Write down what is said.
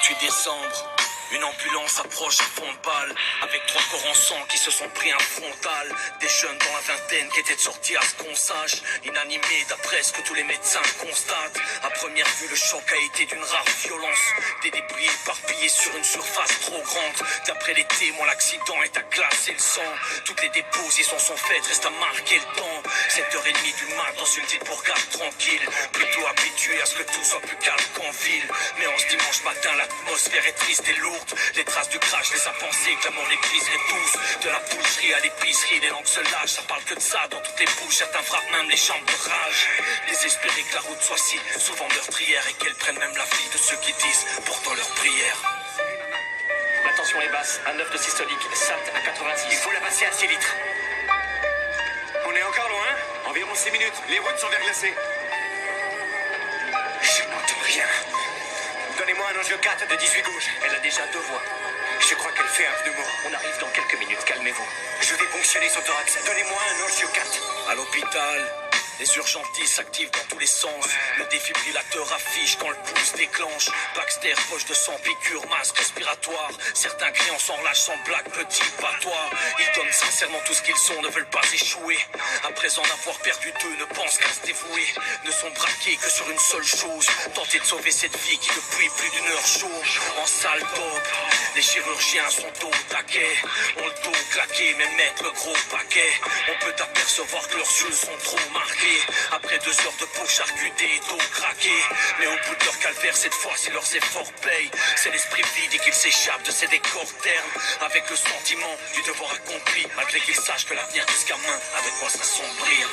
28 décembre, une ambulance approche à fond de balle, avec 3 corps en sang qui se sont pris un frontal. Des jeunes dans la vingtaine qui étaient sortis à ce qu'on sache, inanimés d'après ce que tous les médecins constatent. À première vue, le choc a été d'une rare violence, des débris éparpillés sur une surface trop grande. D'après les témoins, l'accident est à glacer le sang. Toutes les dépositions sont faites, reste à marquer le temps. 7h30 du mat dans une petite bourgade tranquille, plutôt habitué à ce que tout soit plus calme qu'en ville. Mais en ce dimanche matin, l'atmosphère est triste et lourde. Les traces du crash les a pensées que la mort les briserait tous. De la boucherie à l'épicerie, les langues se lâchent. Ça parle que de ça dans toutes les bouches, certains frappent même les chambres de rage. Désespérés que la route soit si souvent meurtrière, et qu'elle prenne même la vie de ceux qui disent pourtant leur prière. La tension est basse, un 9 de systolique, SAT à 86. Il faut la passer à 6 litres. On est encore loin, environ 6 minutes. Les routes sont verglacées. Je n'entends rien. Donnez-moi un angiocate de 18 gauche. Elle a déjà 2 voix. Je crois qu'elle fait un pneumo. On arrive dans quelques minutes, calmez-vous. Je vais ponctionner son thorax. Donnez-moi un angiocate. À l'hôpital, les urgentistes s'activent dans tous les sens. Le défibrillateur affiche quand le pouce déclenche. Baxter, poche de sang, piqûre, masque respiratoire. Certains clients s'enlâchent sans blague, petit patois. Ils donnent sincèrement tout ce qu'ils sont, ne veulent pas échouer. Après en avoir perdu 2, ne pensent qu'à se dévouer. Ne sont braqués que sur une seule chose, tenter de sauver cette vie qui depuis plus d'une heure chaud. En salle d'op, les chirurgiens sont dos au taquet. On le dos claqué, mais mettent le gros paquet. On peut apercevoir que leurs yeux sont trop marqués. Après 2 heures de peau charcutée, dos craqué. Mais au bout de leur calvaire, cette fois, c'est leurs efforts payent. C'est l'esprit vide et qu'ils s'échappent de ces décors ternes, avec le sentiment du devoir accompli, malgré qu'ils sachent que l'avenir de ce gamin avec quoi s'assombrir.